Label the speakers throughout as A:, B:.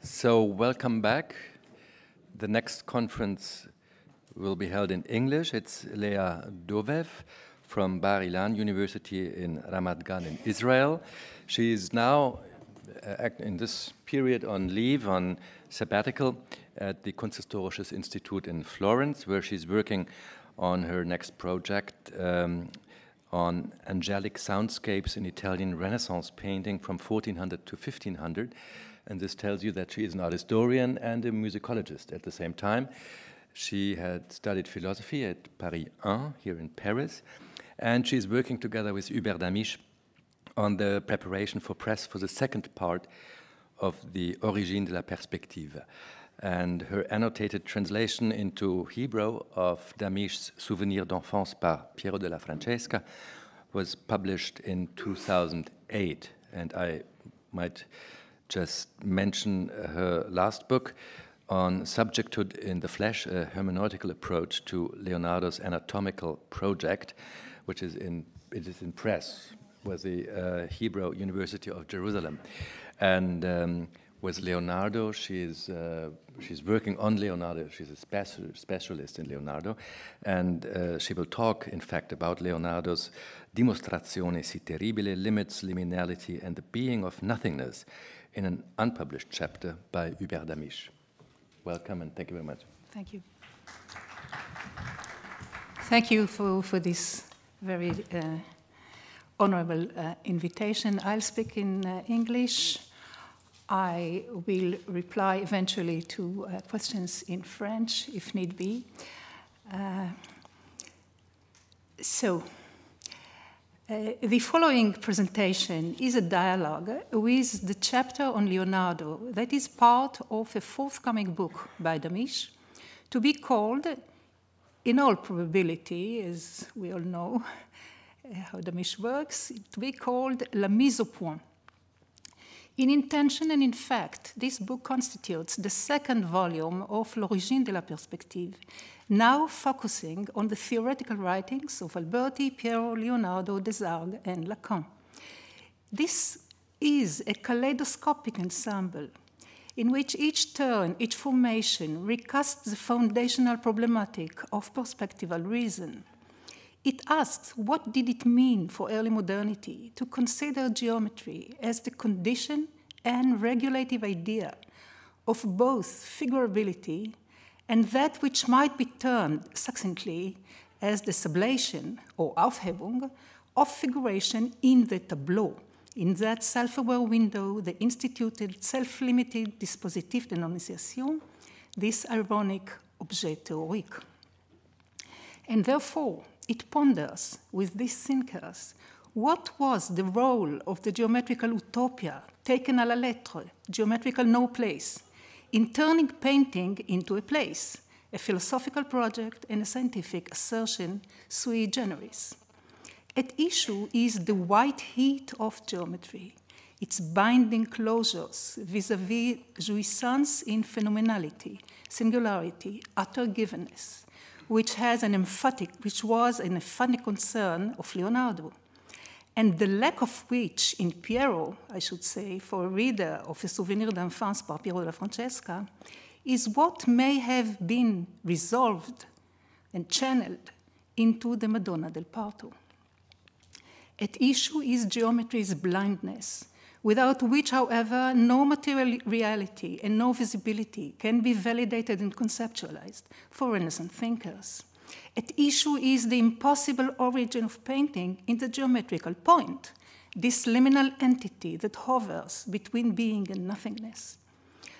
A: So welcome back. The next conference will be held in English. It's Leah Dovev from Bar Ilan University in Ramat Gan in Israel. She is now in this period on leave, on sabbatical at the Kunsthistorisches Institut in Florence, where she's working on her next project on angelic soundscapes in Italian Renaissance painting from 1400 to 1500. And this tells you that she is an art historian and a musicologist at the same time. She had studied philosophy at Paris 1 here in Paris, and she's working together with Hubert Damisch on the preparation for press for the second part of the Origine de la Perspective. And her annotated translation into Hebrew of Damisch's Souvenirs d'enfance par Piero della Francesca was published in 2008. And I might just mention her last book on subjecthood in the flesh, a hermeneutical approach to Leonardo's anatomical project, which is in press with the Hebrew University of Jerusalem. And with Leonardo, she's working on Leonardo. She's a specialist in Leonardo, and she will talk, in fact, about Leonardo's Dimostrazione si terribile, limits, liminality, and the being of nothingness in an unpublished chapter by Hubert Damisch. Welcome, and thank you very much.
B: Thank you. Thank you for this very honorable invitation. I'll speak in English. I will reply eventually to questions in French, if need be. The following presentation is a dialogue with the chapter on Leonardo that is part of a forthcoming book by Damisch, to be called, in all probability, as we all know how Damisch works, to be called La Mise au Point. In intention and in fact, this book constitutes the second volume of L'Origine de la Perspective, now focusing on the theoretical writings of Alberti, Piero, Leonardo, Desargues, and Lacan. This is a kaleidoscopic ensemble in which each turn, each formation recasts the foundational problematic of perspectival reason. It asks, what did it mean for early modernity to consider geometry as the condition and regulative idea of both figurability and that which might be termed succinctly as the sublation or Aufhebung of figuration in the tableau, in that self-aware window, the instituted self-limited dispositif d'énonciation, this ironic objet théorique. And therefore, it ponders with these thinkers what was the role of the geometrical utopia taken à la lettre, geometrical no place, in turning painting into a place, a philosophical project and a scientific assertion sui generis. At issue is the white heat of geometry, its binding closures vis-à-vis jouissance in phenomenality, singularity, utter givenness, which was an emphatic concern of Leonardo, and the lack of which in Piero, I should say, for a reader of a Souvenir d'enfance par Piero della Francesca, is what may have been resolved and channeled into the Madonna del Parto. At issue is geometry's blindness, without which, however, no material reality and no visibility can be validated and conceptualized for Renaissance thinkers. At issue is the impossible origin of painting in the geometrical point, this liminal entity that hovers between being and nothingness.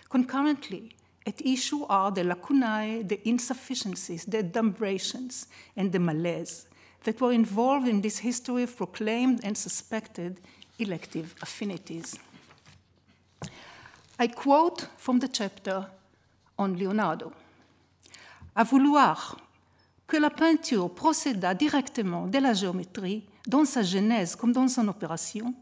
B: Concurrently, at issue are the lacunae, the insufficiencies, the adumbrations, and the malaise that were involved in this history of proclaimed and suspected elective affinities. I quote from the chapter on Leonardo. À vouloir que la peinture procédât directement de la géométrie dans sa genèse comme dans son opération,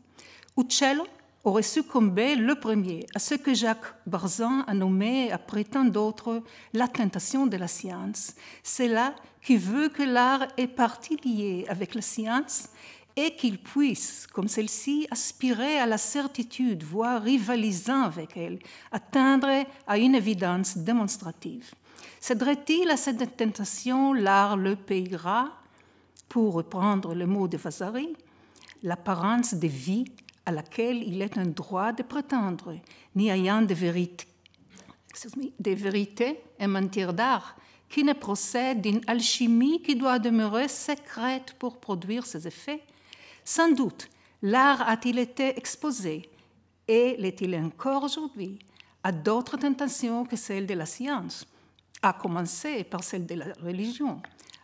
B: Uccello aurait succombé le premier à ce que Jacques Barzin a nommé, après tant d'autres, la tentation de la science. C'est là qui veut que l'art est partie liée avec la science et qu'il puisse, comme celle-ci, aspirer à la certitude, voire rivalisant avec elle, atteindre à une évidence démonstrative. Céderait-il à cette tentation, l'art le payera, pour reprendre le mot de Vasari, l'apparence de vie à laquelle il est un droit de prétendre, n'y ayant de vérité, en matière d'art, qui ne procède d'une alchimie qui doit demeurer secrète pour produire ses effets. Sans doute, l'art a-t-il été exposé, et l'est-il encore aujourd'hui, à d'autres tentations que celles de la science, à commencer par celle de la religion.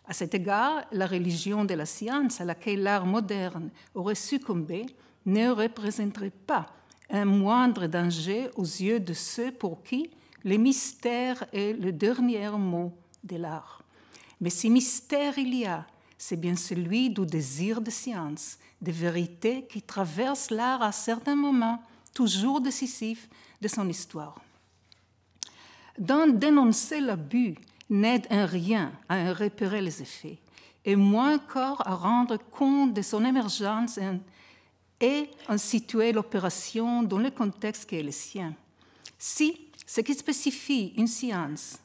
B: À cet égard, la religion de la science à laquelle l'art moderne aurait succombé ne représenterait pas un moindre danger aux yeux de ceux pour qui le mystère est le dernier mot de l'art. Mais si mystère il y a, c'est bien celui du désir de science, de vérité qui traverse l'art à certains moments, toujours décisifs de son histoire. D'en dénoncer l'abus n'aide en rien à en repérer les effets, et moins encore à rendre compte de son émergence et à situer l'opération dans le contexte qui est le sien. Si ce qui spécifie une science,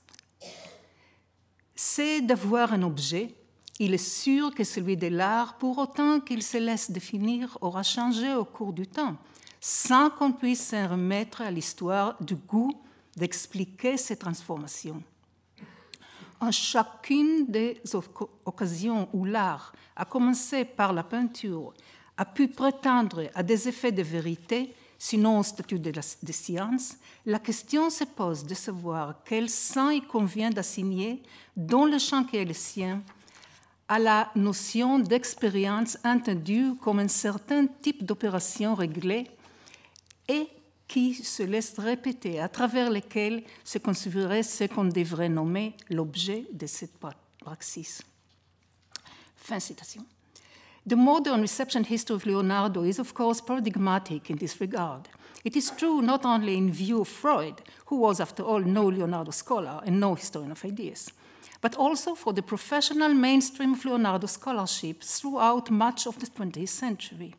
B: c'est d'avoir un objet, il est sûr que celui de l'art, pour autant qu'il se laisse définir, aura changé au cours du temps, sans qu'on puisse s'en remettre à l'histoire du goût d'expliquer ces transformations. En chacune des occasions où l'art, à commencer par la peinture, a pu prétendre à des effets de vérité, sinon au statut de science, la question se pose de savoir quel sens il convient d'assigner dans le champ qui est le sien à la notion d'expérience entendue comme un certain type d'opération réglée et qui se laisse répéter, à travers lesquelles se considérait ce qu'on devrait nommer l'objet de cette praxis. Fin citation. The modern reception history of Leonardo is, of course, paradigmatic in this regard. It is true not only in view of Freud, who was, after all, no Leonardo scholar and no historian of ideas, but also for the professional mainstream of Leonardo scholarship throughout much of the 20th century.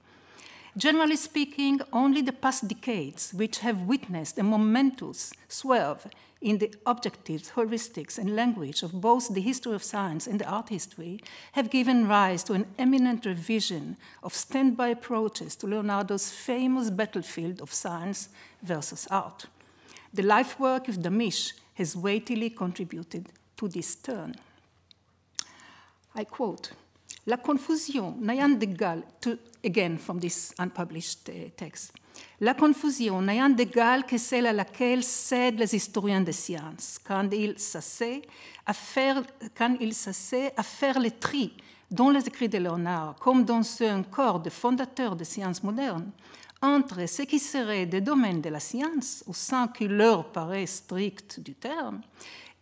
B: Generally speaking, only the past decades, which have witnessed a momentous swerve in the objectives, heuristics, and language of both the history of science and the art history, have given rise to an eminent revision of standby approaches to Leonardo's famous battlefield of science versus art. The life work of Damisch has weightily contributed to this turn. I quote, La confusion n'ayant d'égal, again from this unpublished text, la confusion n'ayant d'égal que celle à laquelle cèdent les historiens des sciences quand ils s'assaient à faire le tri dans les écrits de Léonard, comme dans ceux encore de fondateurs des sciences modernes, entre ce qui serait des domaines de la science, au sens qui leur paraît strict du terme,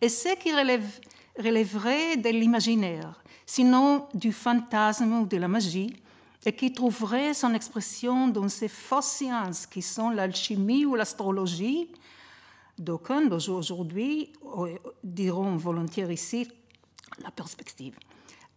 B: et ce qui relèverait de l'imaginaire, sinon du fantasme ou de la magie, et qui trouverait son expression dans ces fausses sciences qui sont l'alchimie ou l'astrologie. D'aucuns aujourd'hui diront volontiers ici la perspective.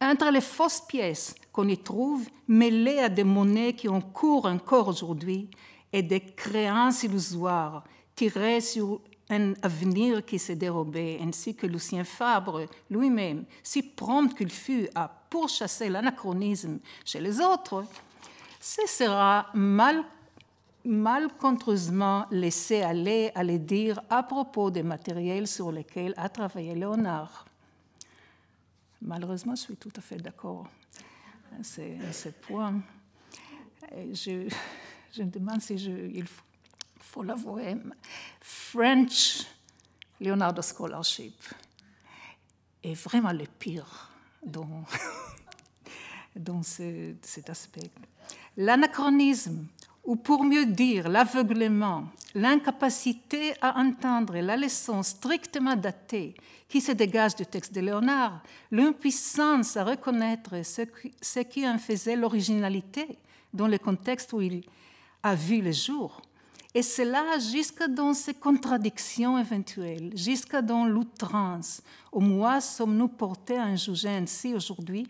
B: Entre les fausses pièces qu'on y trouve, mêlées à des monnaies qui ont cours encore aujourd'hui, et des créances illusoires tirées sur un avenir qui s'est dérobé, ainsi que Lucien Fabre lui-même, si prompt qu'il fut à pourchasser l'anachronisme chez les autres, ce sera malencontreusement laissé aller à les dire à propos des matériels sur lesquels a travaillé Léonard. Malheureusement, je suis tout à fait d'accord à ce point. Je me demande si il faut l'avouer, French Leonardo Scholarship est vraiment le pire dans cet aspect. L'anachronisme, ou pour mieux dire l'aveuglement, l'incapacité à entendre la leçon strictement datée qui se dégage du texte de Léonard, l'impuissance à reconnaître ce qui en faisait l'originalité dans le contexte où il a vu le jour, et cela jusque dans ces contradictions éventuelles, jusque dans l'outrance, au moins sommes-nous portés à en juger ainsi aujourd'hui,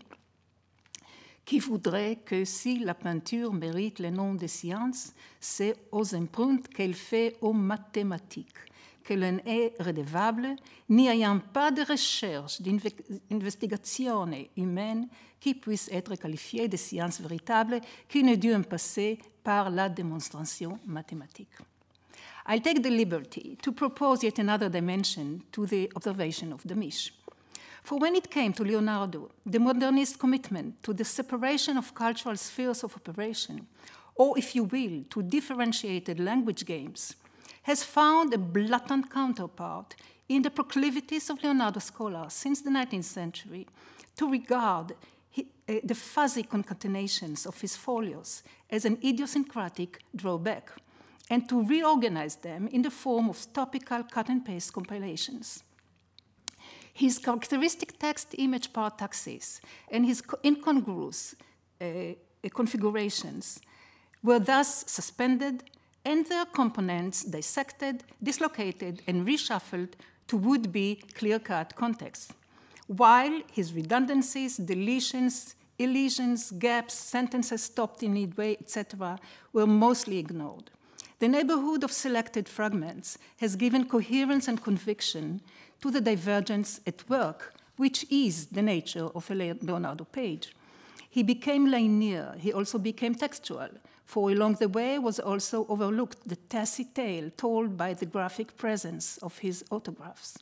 B: qui voudrait que si la peinture mérite le nom de science, c'est aux empreintes qu'elle fait aux mathématiques, qu'elle en est redevable, n'y ayant pas de recherche, d'investigation humaine qui puisse être qualifiée de science véritable, qui ne dû en passer par la démonstration mathématique. I'll take the liberty to propose yet another dimension to the observation of Damisch. For when it came to Leonardo, the modernist commitment to the separation of cultural spheres of operation, or if you will, to differentiated language games, has found a blatant counterpart in the proclivities of Leonardo scholars since the 19th century to regard the fuzzy concatenations of his folios as an idiosyncratic drawback, and to reorganize them in the form of topical cut-and-paste compilations. His characteristic text-image paradoxes and his incongruous configurations were thus suspended and their components dissected, dislocated, and reshuffled to would-be clear-cut contexts, while his redundancies, deletions, elisions, gaps, sentences stopped in midway, etc., were mostly ignored. The neighborhood of selected fragments has given coherence and conviction to the divergence at work, which is the nature of a Leonardo page. He became linear, he also became textual, for along the way was also overlooked the tacit tale told by the graphic presence of his autographs.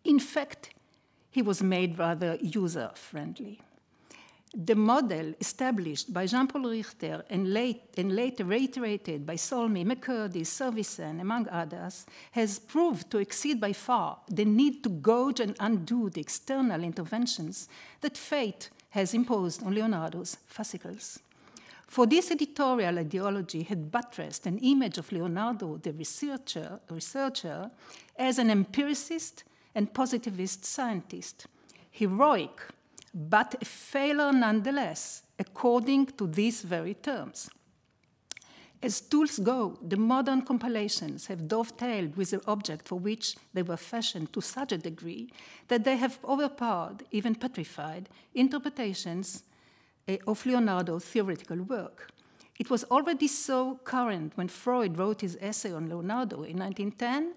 B: In fact, he was made rather user-friendly. The model established by Jean-Paul Richter and later reiterated by Solmy, McCurdy, Servicen, among others, has proved to exceed by far the need to gauge and undo the external interventions that fate has imposed on Leonardo's fascicles. For this editorial ideology had buttressed an image of Leonardo, the researcher as an empiricist and positivist scientist, heroic, but a failure nonetheless, according to these very terms. As tools go, the modern compilations have dovetailed with the object for which they were fashioned to such a degree that they have overpowered, even petrified, interpretations of Leonardo's theoretical work. It was already so current when Freud wrote his essay on Leonardo in 1910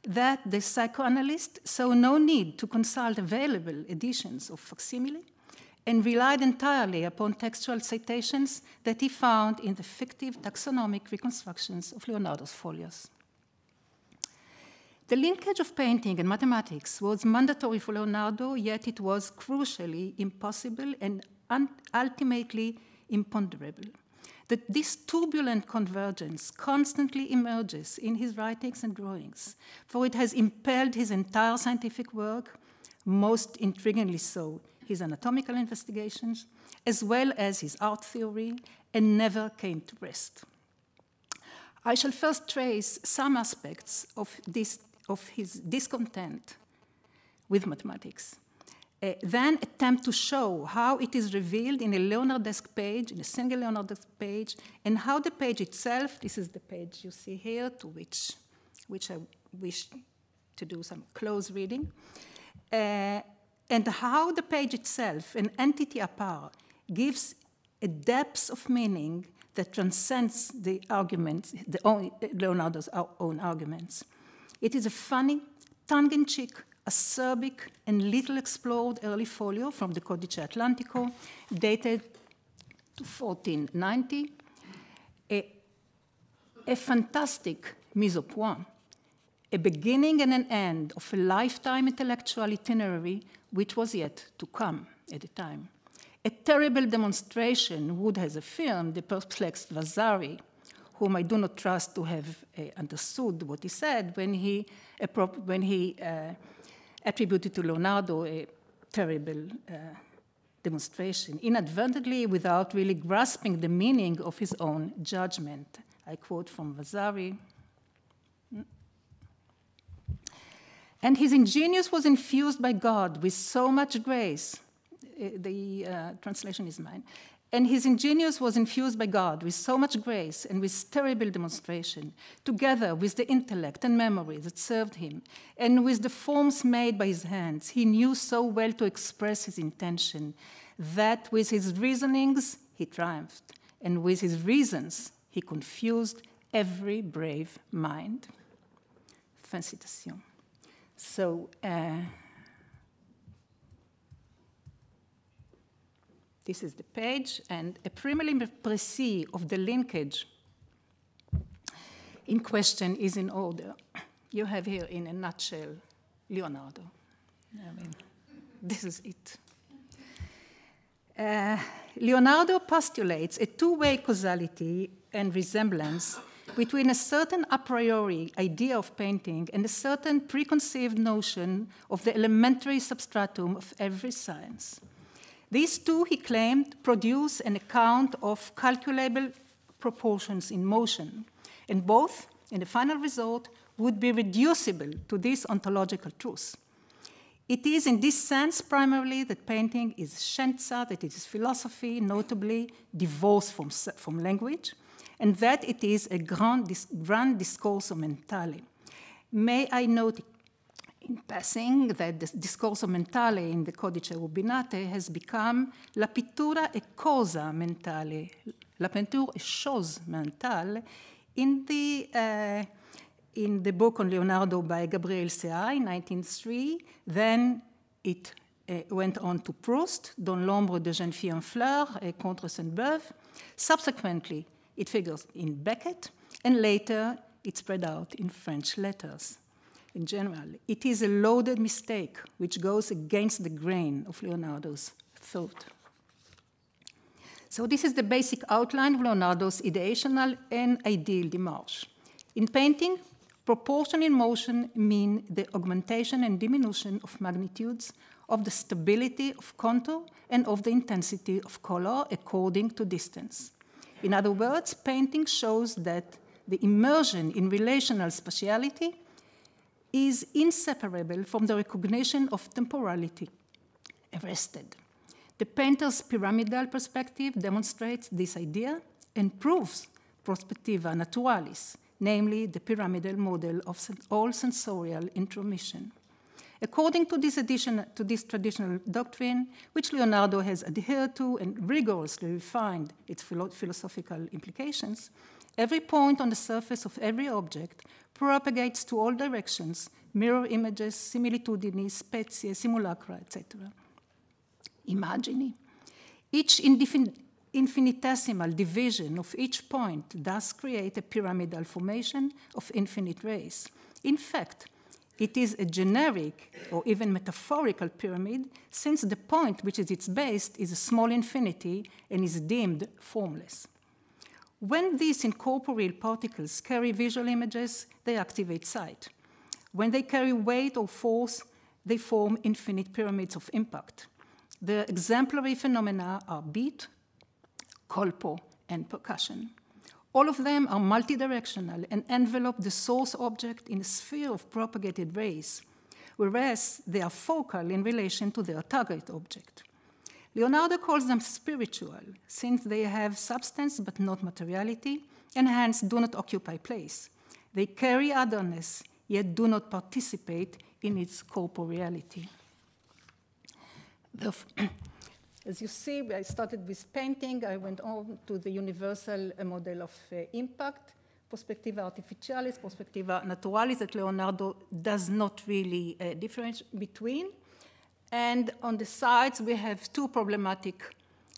B: that the psychoanalyst saw no need to consult available editions of facsimile and relied entirely upon textual citations that he found in the fictive taxonomic reconstructions of Leonardo's folios. The linkage of painting and mathematics was mandatory for Leonardo, yet it was crucially impossible and ultimately imponderable. That this turbulent convergence constantly emerges in his writings and drawings, for it has impelled his entire scientific work, most intriguingly so his anatomical investigations, as well as his art theory, and never came to rest. I shall first trace some aspects of his discontent with mathematics, then attempt to show how it is revealed in a Leonardesque page, in a single Leonardesque page, and how the page itself, this is the page you see here, to which I wish to do some close reading, and how the page itself, an entity apart, gives a depth of meaning that transcends the arguments, Leonardo's own arguments. It is a funny, tongue-in-cheek, acerbic, and little explored early folio from the Codice Atlantico, dated to 1490, a fantastic mise au point, a beginning and an end of a lifetime intellectual itinerary which was yet to come at the time. A terrible demonstration would have affirmed the perplexed Vasari, whom I do not trust to have understood what he said when he attributed to Leonardo a terrible demonstration, inadvertently without really grasping the meaning of his own judgment. I quote from Vasari. And his ingenious was infused by God with so much grace. The translation is mine. And his ingenious was infused by God with so much grace and with terrible demonstration, together with the intellect and memory that served him, and with the forms made by his hands, he knew so well to express his intention, that with his reasonings he triumphed, and with his reasons he confused every brave mind. Fin citation. So, this is the page, and a preliminary précis of the linkage in question is in order. You have here, in a nutshell, Leonardo. I mean, this is it. Leonardo postulates a two-way causality and resemblance between a certain a priori idea of painting and a certain preconceived notion of the elementary substratum of every science. These two, he claimed, produce an account of calculable proportions in motion, and both, in the final result, would be reducible to this ontological truth. It is in this sense primarily that painting is scienza, that it is philosophy, notably divorced from language, and that it is a grand discorso mentale. May I note in passing that the discorso mentale in the Codice Rubinate has become la pittura e cosa mentale, la peinture et chose mentale, in the book on Leonardo by Gabriel Céa in 1903. Then it went on to Proust, Dans l'ombre de jeune fille en fleurs, et Contre Sainte-Beuve. Subsequently, it figures in Beckett, and later it spread out in French letters. In general, it is a loaded mistake which goes against the grain of Leonardo's thought. So this is the basic outline of Leonardo's ideational and ideal démarche. In painting, proportion in motion mean the augmentation and diminution of magnitudes, of the stability of contour, and of the intensity of color according to distance. In other words, painting shows that the immersion in relational spatiality is inseparable from the recognition of temporality arrested. The painter's pyramidal perspective demonstrates this idea and proves prospectiva naturalis, namely the pyramidal model of all sensorial intromission. According to this traditional doctrine, which Leonardo has adhered to and rigorously refined its philosophical implications, every point on the surface of every object propagates to all directions, mirror images, similitudini, spezie, simulacra, etc. Imagini. Each infinitesimal division of each point thus creates a pyramidal formation of infinite rays. In fact, it is a generic or even metaphorical pyramid, since the point which is its base is a small infinity and is deemed formless. When these incorporeal particles carry visual images, they activate sight. When they carry weight or force, they form infinite pyramids of impact. The exemplary phenomena are beat, colpo, and percussion. All of them are multidirectional and envelop the source object in a sphere of propagated rays, whereas they are focal in relation to their target object. Leonardo calls them spiritual, since they have substance but not materiality, and hence do not occupy place. They carry otherness, yet do not participate in its corporeality. As you see, I started with painting. I went on to the universal model of impact, Prospectiva artificialis, Prospectiva naturalis, that Leonardo does not really differentiate between. And on the sides, we have two problematic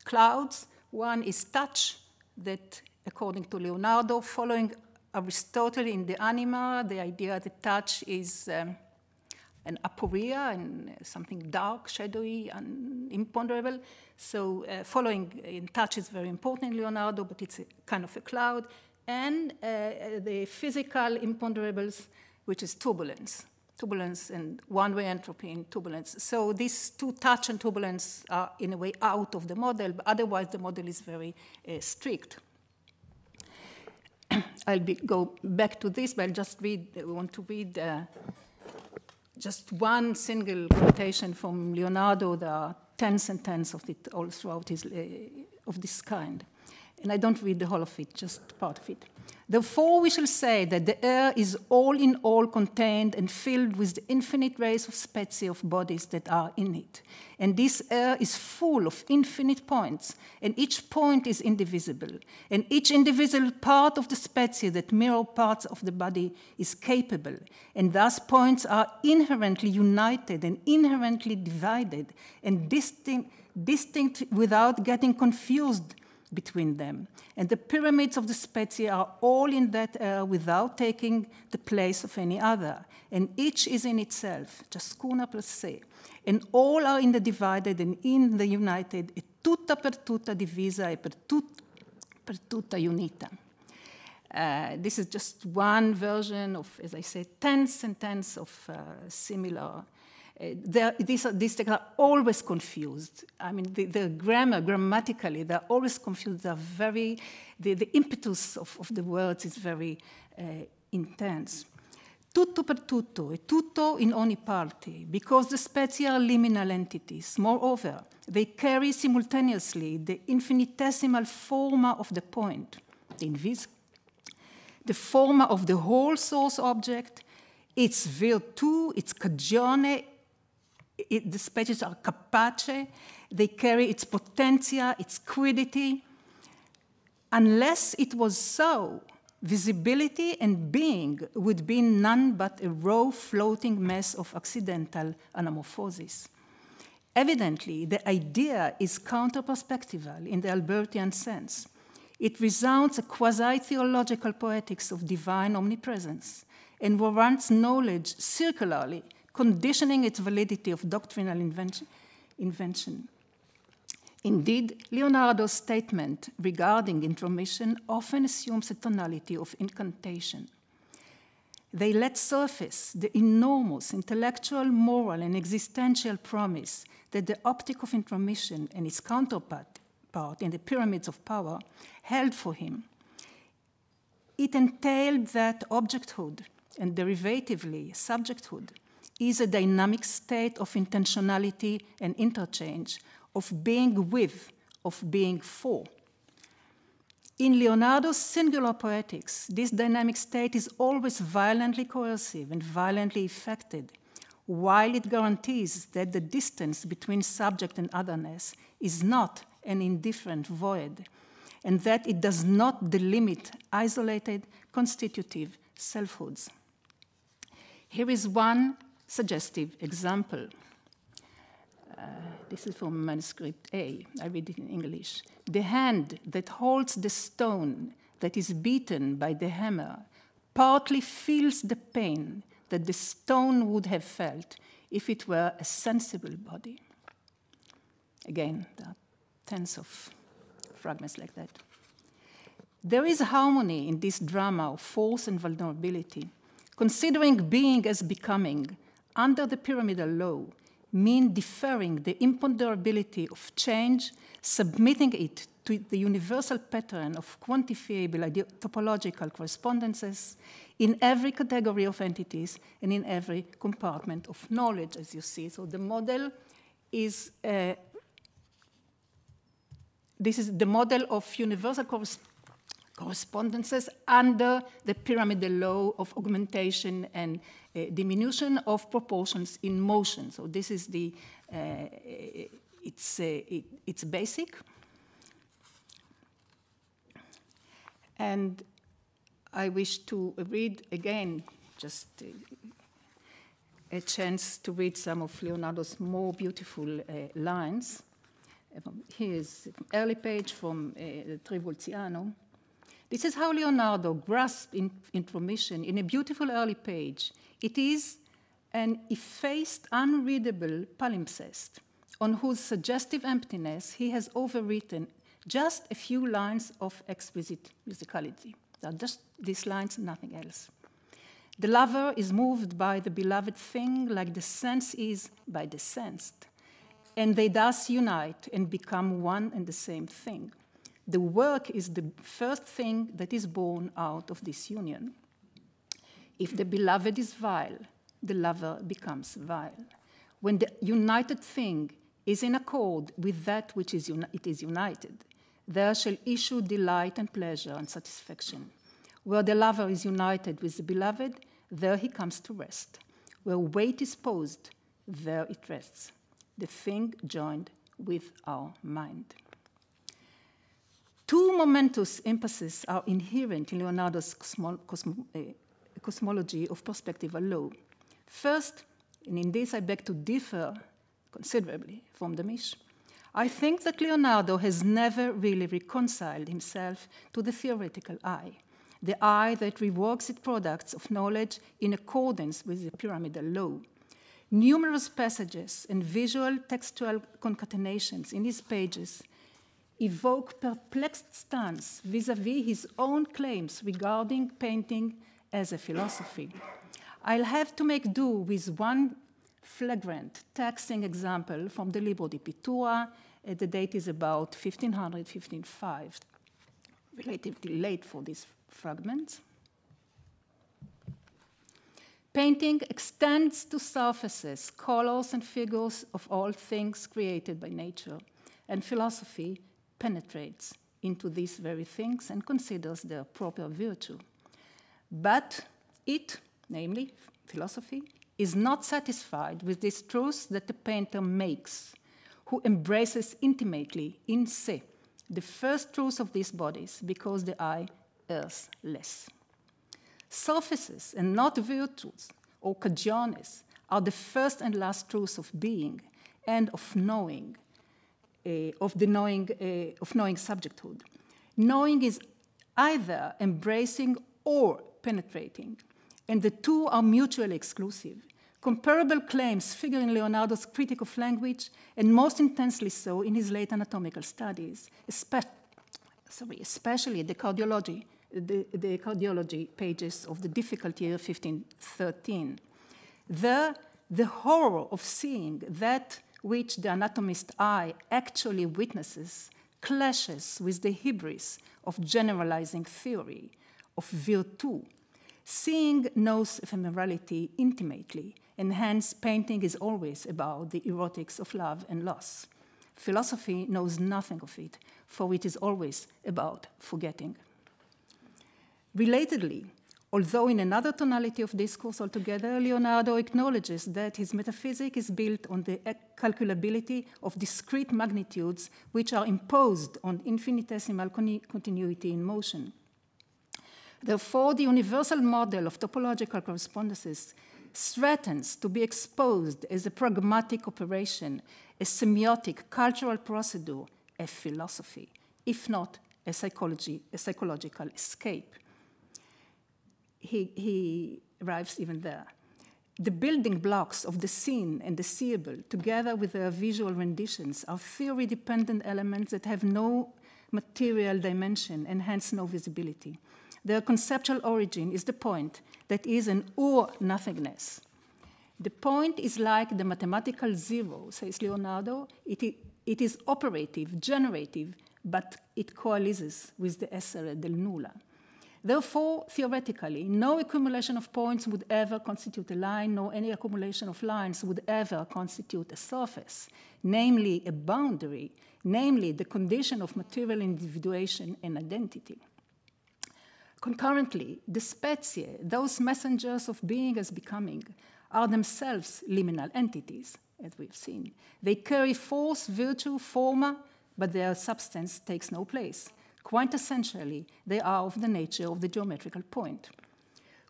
B: clouds. One is touch, that, according to Leonardo, following Aristotle in the Anima, the idea that touch is an aporia and something dark, shadowy, and imponderable. So following in touch is very important in Leonardo, but it's a kind of a cloud. And the physical imponderables, which is turbulence and one-way entropy in turbulence. So these two, touch and turbulence, are in a way out of the model, but otherwise the model is very strict. I'll go back to this, but I'll just want to read just one single quotation from Leonardo. There are tens and tens of it all throughout his, of this kind. And I don't read the whole of it, just part of it. Therefore, we shall say that the air is all in all contained and filled with the infinite race of species of bodies that are in it. And this air is full of infinite points, and each point is indivisible. And each indivisible part of the species that mirror parts of the body is capable. And thus points are inherently united and inherently divided and distinct without getting confused between them. And the pyramids of the species are all in that air without taking the place of any other. And each is in itself, ciascuna per se. And all are in the divided and in the united, e tutta per tutta divisa e per tutta unita. This is just one version of, as I said, tens and tens of similar. These texts are always confused. I mean, the grammatically, they're always confused. They're very, the impetus of the words is very intense. Tutto per tutto, e tutto in ogni parte, because the species are liminal entities. Moreover, they carry simultaneously the infinitesimal forma of the point, the invis, the forma of the whole source object, its virtù, its cagione. The species are capace, they carry its potentia, its quiddity. Unless it was so, visibility and being would be none but a raw floating mess of accidental anamorphosis. Evidently, the idea is counter-perspectival in the Albertian sense. It resounds a quasi-theological poetics of divine omnipresence and warrants knowledge circularly, conditioning its validity of doctrinal invention. Indeed, Leonardo's statement regarding intromission often assumes a tonality of incantation. They let surface the enormous intellectual, moral, and existential promise that the optic of intromission and its counterpart in the pyramids of power held for him. It entailed that objecthood, and derivatively subjecthood, is a dynamic state of intentionality and interchange, of being with, of being for. In Leonardo's singular poetics, this dynamic state is always violently coercive and violently effected, while it guarantees that the distance between subject and otherness is not an indifferent void, and that it does not delimit isolated, constitutive selfhoods. Here is one suggestive example. This is from manuscript A. I read it in English. The hand that holds the stone that is beaten by the hammer partly feels the pain that the stone would have felt if it were a sensible body. Again, there are tens of fragments like that. There is harmony in this drama of force and vulnerability. Considering being as becoming under the pyramidal law mean deferring the imponderability of change, submitting it to the universal pattern of quantifiable topological correspondences in every category of entities and in every compartment of knowledge, as you see. So the model is, this is the model of universal correspondences under the pyramidal law of augmentation and diminution of proportions in motion. So this is the, it's basic. And I wish to read again, just a chance to read some of Leonardo's more beautiful lines. Here's an early page from Trivulziano. This is how Leonardo grasped intromission in a beautiful early page. It is an effaced, unreadable palimpsest on whose suggestive emptiness he has overwritten just a few lines of exquisite musicality. They're just these lines, nothing else. The lover is moved by the beloved thing like the sense is by the sensed, and they thus unite and become one and the same thing. The work is the first thing that is born out of this union. If the beloved is vile, the lover becomes vile. When the united thing is in accord with that which it is united, there shall issue delight and pleasure and satisfaction. Where the lover is united with the beloved, there he comes to rest. Where weight is posed, there it rests, the thing joined with our mind. Two momentous emphases are inherent in Leonardo's cosmology of perspectival law. First, and in this I beg to differ considerably from Damisch, I think that Leonardo has never really reconciled himself to the theoretical eye, the eye that reworks its products of knowledge in accordance with the pyramidal law. Numerous passages and visual textual concatenations in his pages evoke perplexed stance vis-à-vis his own claims regarding painting as a philosophy. I'll have to make do with one flagrant, taxing example from the Libro di Pittura. The date is about 1500, 1505, relatively late for these fragments. Painting extends to surfaces, colors, and figures of all things created by nature, and philosophy penetrates into these very things and considers their proper virtue. But it, namely philosophy, is not satisfied with this truth that the painter makes, who embraces intimately in se the first truth of these bodies, because the eye errs less. Surfaces and not virtues or cagiones are the first and last truths of being and of knowing, of knowing subjecthood. Knowing is either embracing or penetrating, and the two are mutually exclusive. Comparable claims figure in Leonardo's Critique of Language, and most intensely so in his late anatomical studies, especially the cardiology pages of the difficult year 1513. There, the horror of seeing that which the anatomist's eye actually witnesses clashes with the hubris of generalizing theory, of virtu. Seeing knows ephemerality intimately, and hence painting is always about the erotics of love and loss. Philosophy knows nothing of it, for it is always about forgetting. Relatedly, although in another tonality of discourse altogether, Leonardo acknowledges that his metaphysic is built on the calculability of discrete magnitudes which are imposed on infinitesimal continuity in motion. Therefore, the universal model of topological correspondences threatens to be exposed as a pragmatic operation, a semiotic cultural procedure, a philosophy, if not a psychological escape. He arrives even there. The building blocks of the seen and the seeable, together with their visual renditions, are theory-dependent elements that have no material dimension and hence no visibility. Their conceptual origin is the point that is an or-nothingness. The point is like the mathematical zero, says Leonardo. It is operative, generative, but it coalesces with the essere del nulla. Therefore, theoretically, no accumulation of points would ever constitute a line, nor any accumulation of lines would ever constitute a surface, namely a boundary, namely the condition of material individuation and identity. Concurrently, the spezie, those messengers of being as becoming, are themselves liminal entities, as we've seen. They carry force, virtue, forma, but their substance takes no place. Quintessentially, they are of the nature of the geometrical point.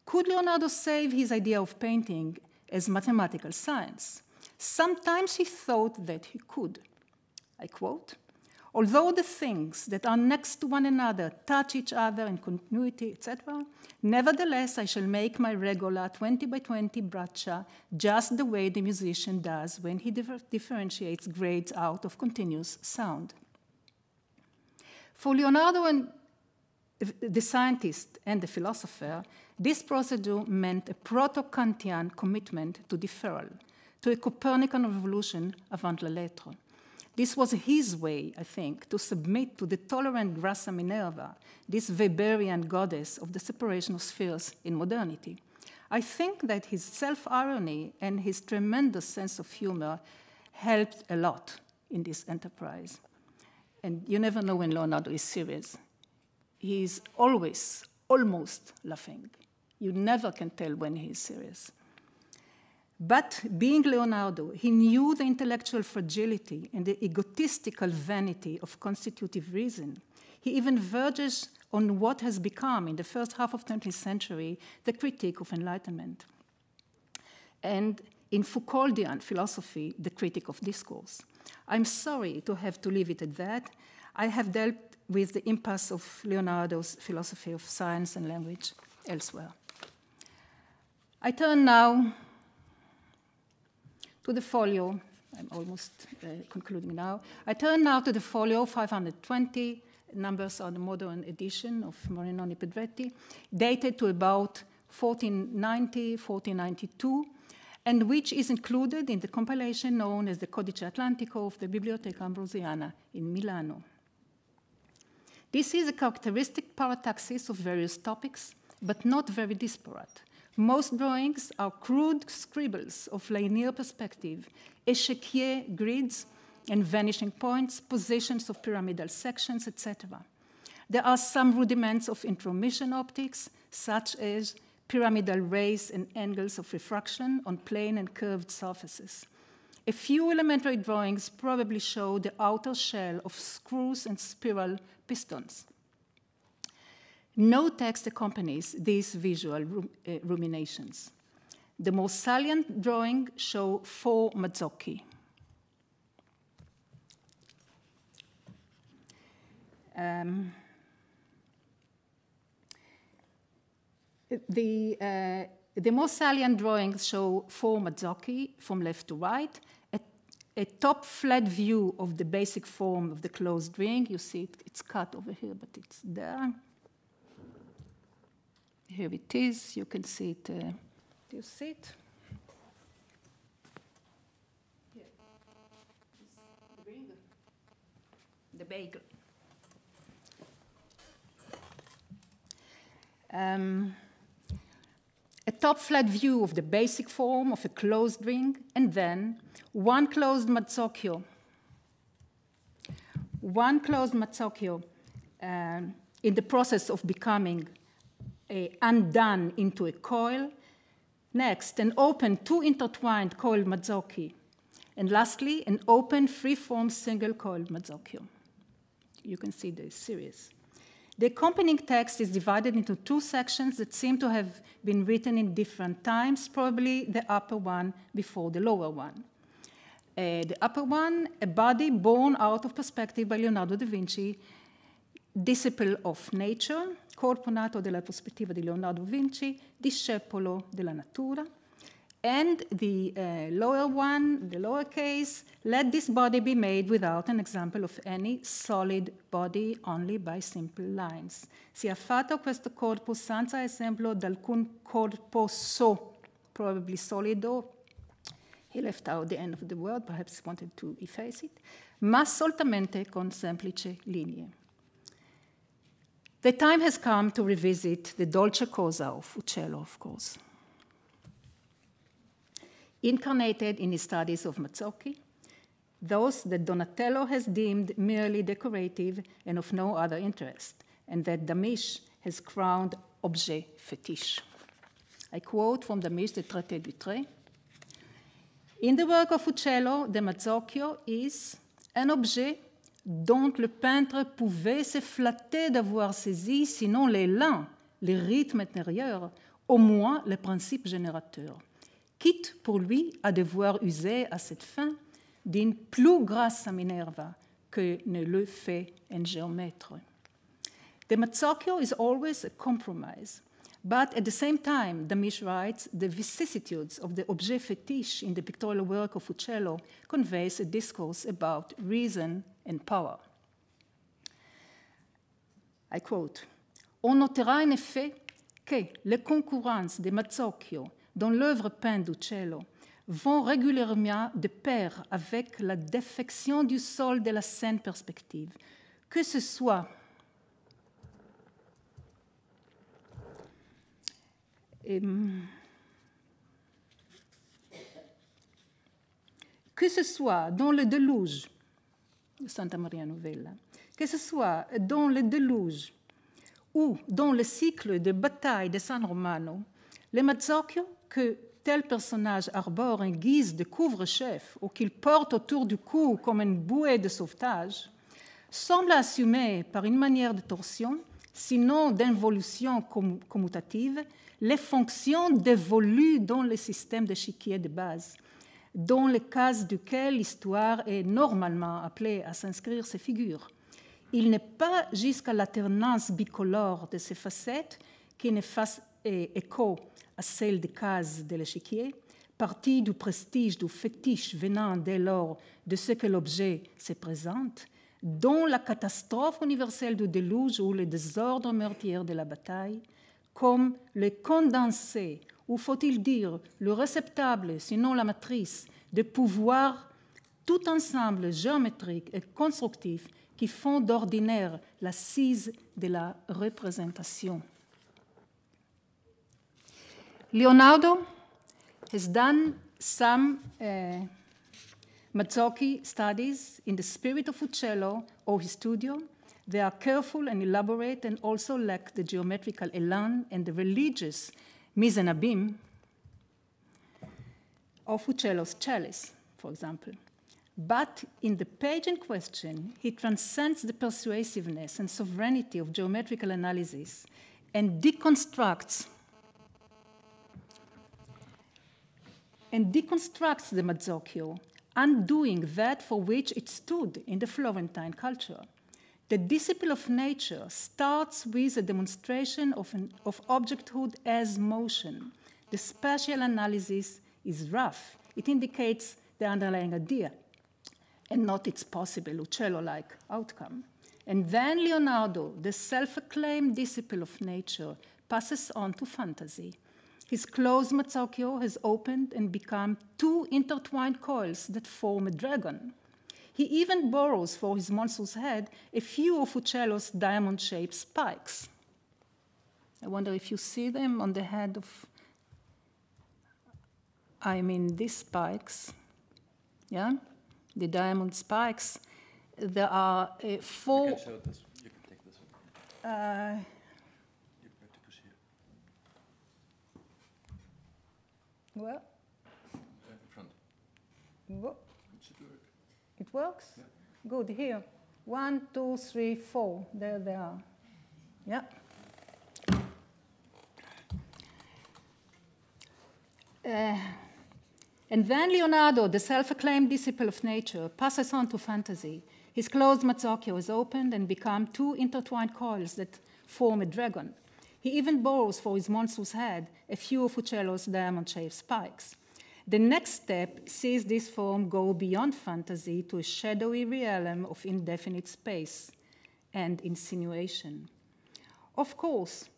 B: Could Leonardo save his idea of painting as mathematical science? Sometimes he thought that he could. I quote, "Although the things that are next to one another touch each other in continuity, etc., nevertheless I shall make my regola 20 by 20 braccia just the way the musician does when he differentiates grades out of continuous sound." For Leonardo and the scientist and the philosopher, this procedure meant a proto-Kantian commitment to deferral, to a Copernican revolution avant la lettre. This was his way, I think, to submit to the tolerant Grassa Minerva, this Weberian goddess of the separation of spheres in modernity. I think that his self-irony and his tremendous sense of humor helped a lot in this enterprise. and you never know when Leonardo is serious. He is always, almost laughing. You never can tell when he is serious. But being Leonardo, he knew the intellectual fragility and the egotistical vanity of constitutive reason. He even verges on what has become, in the first half of the 20th century, the critique of enlightenment. And in Foucauldian philosophy, the critic of discourse. I'm sorry to have to leave it at that. I have dealt with the impasse of Leonardo's philosophy of science and language elsewhere. I turn now to the folio. I'm almost concluding now. I turn now to the folio 520. Numbers are the modern edition of Morinoni Pedretti, dated to about 1490, 1492, and which is included in the compilation known as the Codice Atlantico of the Biblioteca Ambrosiana in Milano. This is a characteristic parataxis of various topics, but not very disparate. Most drawings are crude scribbles of linear perspective, échiquier grids and vanishing points, positions of pyramidal sections, etc. There are some rudiments of intromission optics, such as pyramidal rays and angles of refraction on plane and curved surfaces. A few elementary drawings probably show the outer shell of screws and spiral pistons. No text accompanies these visual ruminations. The most salient drawing show 4 Mazzocchi. The most salient drawings show 4 Mazzocchi from left to right, a top flat view of the basic form of the closed ring. You see it's cut over here, but it's there. Here it is. You can see it. Do you see it? Here. The ring. The bagel. A top flat view of the basic form of a closed ring, and then one closed Mazzocchio. One closed Mazzocchio in the process of becoming undone into a coil. Next, an open 2 intertwined coiled Mazzocchi. And lastly, an open free-form single coiled Mazzocchio. You can see the series. The accompanying text is divided into 2 sections that seem to have been written in different times, probably the upper one before the lower one. The upper one, a body born out of perspective by Leonardo da Vinci, disciple of nature, corpo nato della prospettiva di Leonardo da Vinci, discepolo della natura. And the lower one, the lower case, let this body be made without an example of any solid body, only by simple lines. Sia fatto questo corpo senza esempio d'alcun corposo, probably solido. He left out the end of the word, perhaps wanted to efface it, ma solamente con semplici linee. The time has come to revisit the Dolce Cosa of Uccello, of course. Incarnated in his studies of Mazzocchi, those that Donatello has deemed merely decorative and of no other interest, and that Damisch has crowned objet fétiche. I quote from Damisch, the Traité du Trait. In the work of Uccello, the Mazzocchio is un objet dont le peintre pouvait se flatter d'avoir saisi, sinon l'élan, les rythmes intérieurs, au moins le principe générateur, quitte pour lui à devoir user à cette fin d'une plus grasse Minerva que ne le fait un géomètre. The Mazzocchio is always a compromise, but at the same time, Damisch writes, the vicissitudes of the objet fétiche in the pictorial work of Uccello conveys a discourse about reason and power. I quote, on notera en effet que les concurrences de Mazzocchio dans l'œuvre peinte d'Uccello vont régulièrement de pair avec la défection du sol de la scène perspective, que ce soit dans le déluge de Santa Maria Novella, que ce soit dans le déluge ou dans le cycle de bataille de San Romano, le Mazzocchio, que tel personnage arbore en guise de couvre-chef ou qu'il porte autour du cou comme une bouée de sauvetage, semble assumer par une manière de torsion, sinon d'involution commutative, les fonctions dévolues dans le système d'échiquier de base, dans le cas duquel l'histoire est normalement appelée à s'inscrire ses figures. Il n'est pas jusqu'à l'alternance bicolore de ces facettes qui ne fassent écho à celle des cases de l'échiquier, partie du prestige, du fétiche venant dès lors de ce que l'objet se présente, dont la catastrophe universelle du déluge ou le désordre meurtrier de la bataille, comme le condensé, ou faut-il dire le réceptacle, sinon la matrice, de pouvoir tout ensemble géométrique et constructif qui font d'ordinaire l'assise de la représentation. Leonardo has done some Mazzocchi studies in the spirit of Uccello or his studio. They are careful and elaborate and also lack the geometrical elan and the religious mise en abîme of Uccello's chalice, for example. But in the page in question, he transcends the persuasiveness and sovereignty of geometrical analysis and deconstructs the Mazzocchio, undoing that for which it stood in the Florentine culture. The disciple of nature starts with a demonstration of objecthood as motion. The spatial analysis is rough. It indicates the underlying idea and not its possible Uccello-like outcome. And then Leonardo, the self-acclaimed disciple of nature, passes on to fantasy. His closed Mazzocchio has opened and become two intertwined coils that form a dragon. He even borrows for his monstrous head a few of Uccello's diamond-shaped spikes. I wonder if you see them on the head of, I mean, these spikes, yeah? The diamond spikes. There are 4.
A: You can show this. You can take this one. You have to push here.
B: Well,
A: In front.
B: what?
A: It should work.
B: It works?
A: Yeah.
B: Good, here. 1, 2, 3, 4. There they are. Yeah. And then Leonardo, the self-acclaimed disciple of nature, passes on to fantasy. His closed Mazzocchio is opened and become two intertwined coils that form a dragon. He even borrows for his monstrous head a few of Uccello's diamond-shaped spikes. The next step sees this form go beyond fantasy to a shadowy realm of indefinite space and insinuation. Of course,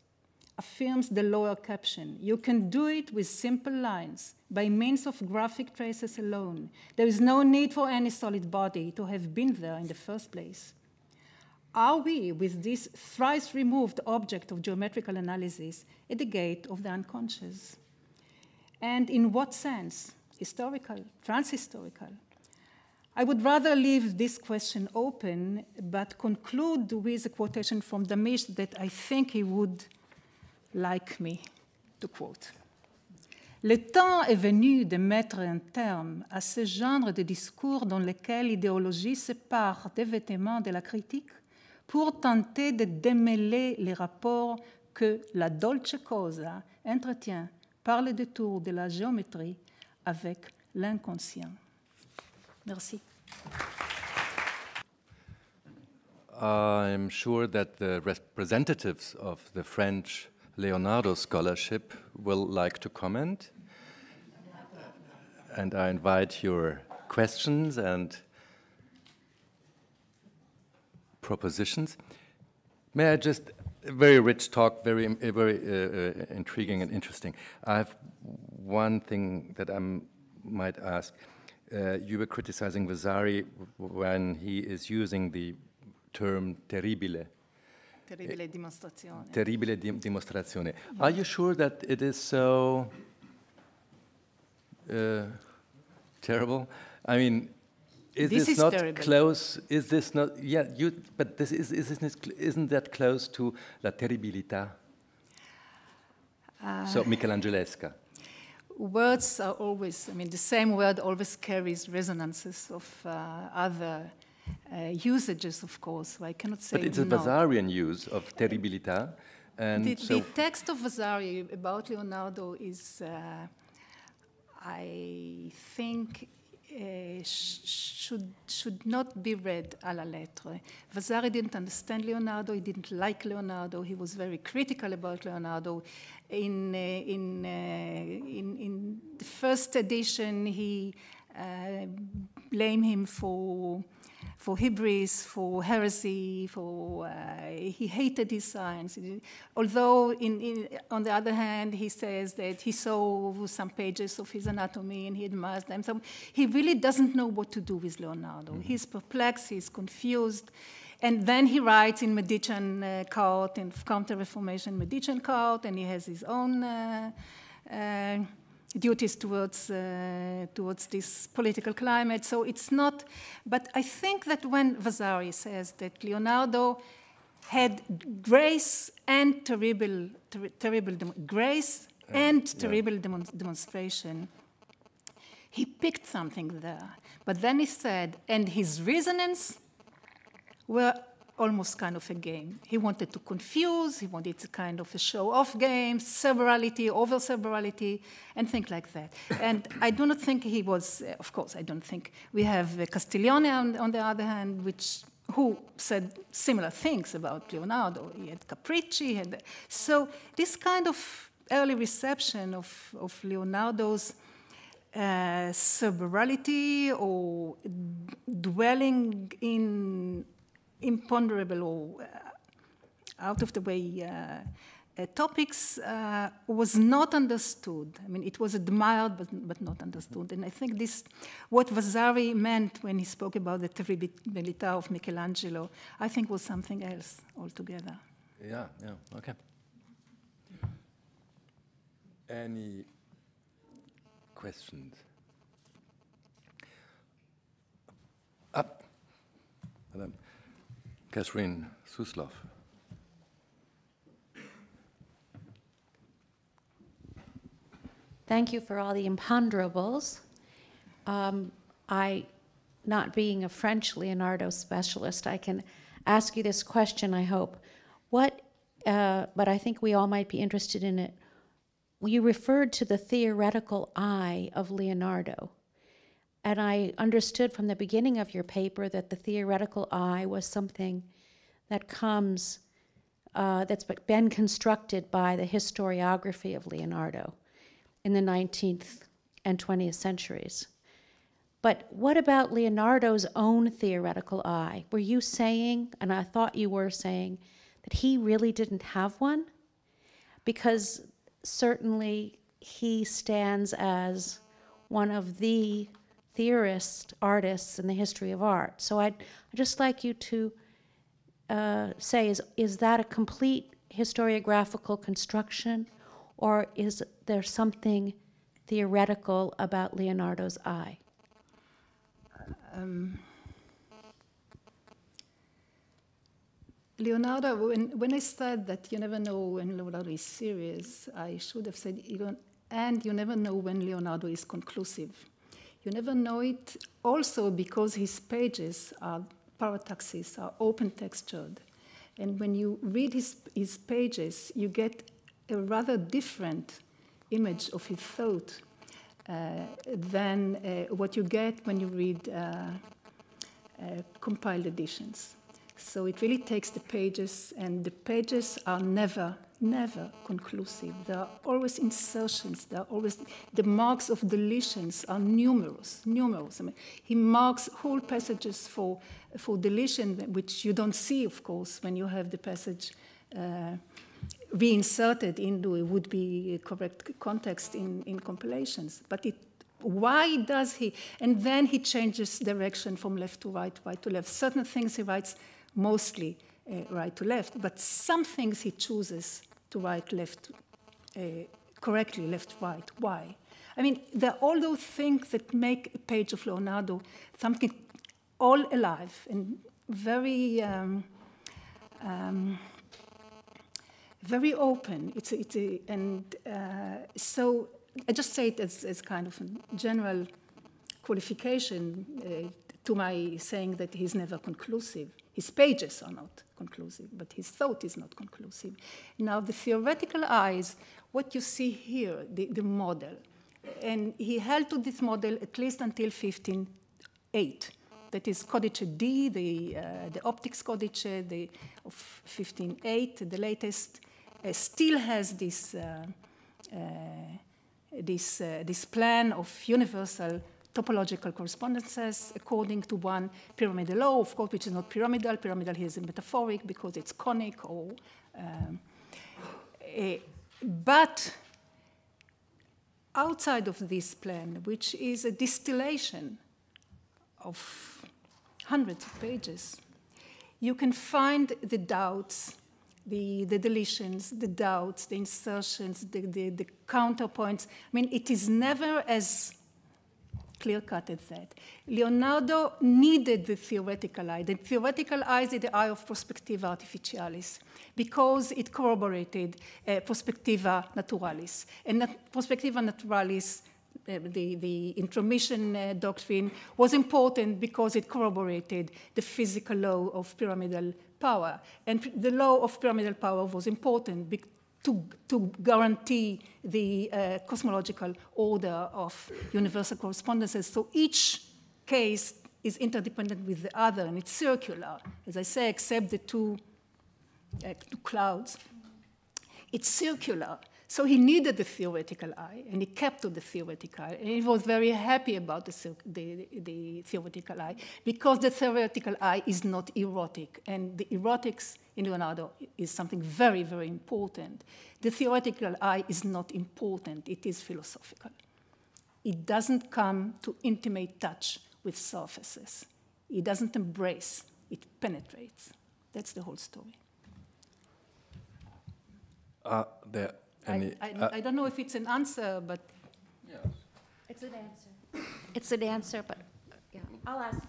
B: affirms the lower caption, you can do it with simple lines, by means of graphic traces alone. There is no need for any solid body to have been there in the first place. Are we, with this thrice removed object of geometrical analysis, at the gate of the unconscious? And in what sense? Historical, transhistorical? I would rather leave this question open, but conclude with a quotation from Damisch that I think he would like me to quote. Le temps est venu de mettre un terme à ce genre de discours dans lequel l'idéologie se pare des vêtements de la critique pour tenter de démêler les rapports que la dolce cosa entretient par le détour de la géométrie avec l'inconscient. Merci.
A: I'm sure that the representatives of the French Leonardo Scholarship will like to comment. And I invite your questions and propositions. May I just, a very rich talk, very intriguing and interesting. I have one thing that I might ask. You were criticizing Vasari when he is using the term terribile.
B: Terribile dimostrazione.
A: Terribile dimostrazione. Are you sure that it is so terrible? I mean, Is this not terrible. Close? Is this not? Yeah, but this isn't that close to La Terribilità? So Michelangelesca.
B: Words are always, I mean, the same word always carries resonances of other usages, of course. So I cannot say.
A: But it's a Vasarian use of Terribilità. And
B: the text of Vasari about Leonardo is, I think, should not be read à la lettre. Vasari didn't understand Leonardo. He didn't like Leonardo. He was very critical about Leonardo. In the first edition, he blamed him for hybris, for heresy, he hated his science. Although, on the other hand, he says that he saw some pages of his anatomy and he admires them. So he really doesn't know what to do with Leonardo. He's perplexed, he's confused. And then he writes in Medicean court, in Counter-Reformation Medicean court, and he has his own duties towards this political climate. So it's not, but I think that when Vasari says that Leonardo had grace and terrible demonstration, he picked something there. But then he said, and his reasonings were almost kind of a game. He wanted to confuse, he wanted to kind of a show-off game, severality, over-severality, and things like that. And I do not think he was, of course, I don't think. We have Castiglione, on the other hand, who said similar things about Leonardo. He had capricci, he had... So this kind of early reception of Leonardo's severality or dwelling in imponderable or out-of-the-way topics was not understood. I mean, it was admired, but not understood. And I think what Vasari meant when he spoke about the terribilità of Michelangelo, I think was something else altogether.
A: Yeah, okay. Any questions? Up. Catherine Suslov.
C: Thank you for all the imponderables. Not being a French Leonardo specialist, I can ask you this question, I hope. But I think we all might be interested in it. You referred to the theoretical eye of Leonardo. And I understood from the beginning of your paper that the theoretical eye was something that comes, that's been constructed by the historiography of Leonardo in the 19th and 20th centuries. But what about Leonardo's own theoretical eye? Were you saying, and I thought you were saying, that he really didn't have one? Because certainly he stands as one of the theorists, artists in the history of art. So I'd just like you to say, is that a complete historiographical construction, or is there something theoretical about Leonardo's eye?
B: Leonardo, when I said that you never know when Leonardo is serious, I should have said, and you never know when Leonardo is conclusive. You never know it also because his pages are parataxis, are open textured. And when you read his pages, you get a rather different image of his thought than what you get when you read compiled editions. So it really takes the pages, and the pages are never conclusive. There are always insertions. There are always the marks of deletions are numerous. I mean, he marks whole passages for deletion, which you don't see, of course, when you have the passage reinserted into a would-be correct context in compilations. But why does he? And then he changes direction from left to right, right to left. Certain things he writes mostly right to left, but some things he chooses to write left, correctly, left, right. Why? I mean, there are all those things that make a page of Leonardo something all alive and very very open. So I just say it as kind of a general qualification to my saying that he's never conclusive. His pages are not conclusive, but his thought is not conclusive. Now, the theoretical eye is what you see here, the model. And he held to this model at least until 1508. That is Codice D, the optics codice of 1508, the latest, still has this plan of universal topological correspondences according to one pyramidal law, of course, which is not pyramidal. Pyramidal here is metaphoric because it's conic. But outside of this plan, which is a distillation of hundreds of pages, you can find the doubts, the deletions, the doubts, the insertions, the counterpoints. I mean, it is never as clear-cut as that. Leonardo needed the theoretical eye. The theoretical eye is the eye of prospectiva artificialis because it corroborated prospectiva naturalis. And prospectiva naturalis, the intromission doctrine, was important because it corroborated the physical law of pyramidal power. And the law of pyramidal power was important to guarantee the cosmological order of universal correspondences. So each case is interdependent with the other, and it's circular, as I say, except the two clouds. It's circular. So he needed the theoretical eye, and he kept to the theoretical eye. And he was very happy about the theoretical eye, because the theoretical eye is not erotic. And the erotics in Leonardo is something very, very important. The theoretical eye is not important. It is philosophical. It doesn't come to intimate touch with surfaces. It doesn't embrace. It penetrates. That's the whole story. I don't know if it's an answer, but...
A: Yes.
C: It's an answer. It's an answer, but yeah, I'll ask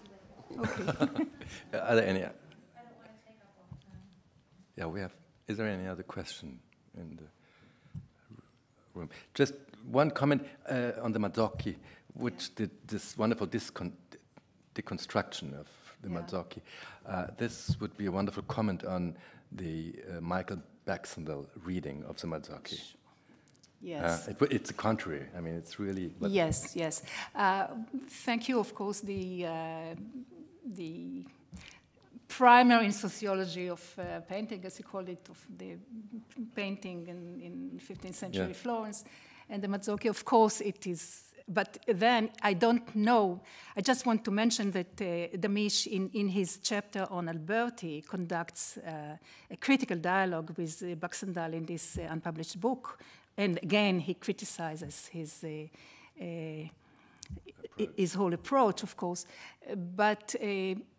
C: you later.
A: Okay. Are there any... I don't want to take up all the time. Yeah, we have... Is there any other question in the room? Just one comment on the Mazzocchi, which did this wonderful deconstruction of the Mazzocchi. This would be a wonderful comment on the Michael Baxendale reading of the Mazzocchi.
B: Yes.
A: It's the contrary. I mean, it's really...
B: Yes, yes. Thank you, of course, the primer in sociology of painting, as you call it, of the painting in 15th century Florence, and the Mazzocchi, of course, it is. But then I don't know. I just want to mention that Damisch, in his chapter on Alberti, conducts a critical dialogue with Baxendale in this unpublished book. And again, he criticizes his whole approach, of course. But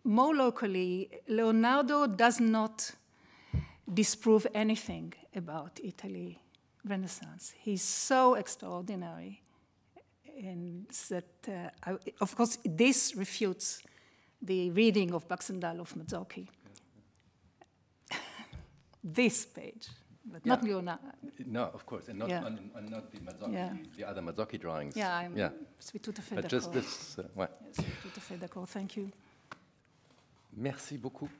B: more locally, Leonardo does not disprove anything about Italy Renaissance. He's so extraordinary. And that, of course, this refutes the reading of Baxendale of Mazzocchi. This page, but not Leonardo.
A: No, of course, and not, not the Mazzocchi, the other Mazzocchi drawings.
B: Suis tout à fait
A: d'accord. But just this,
B: Suis tout à fait d'accord. Thank you.
A: Merci beaucoup.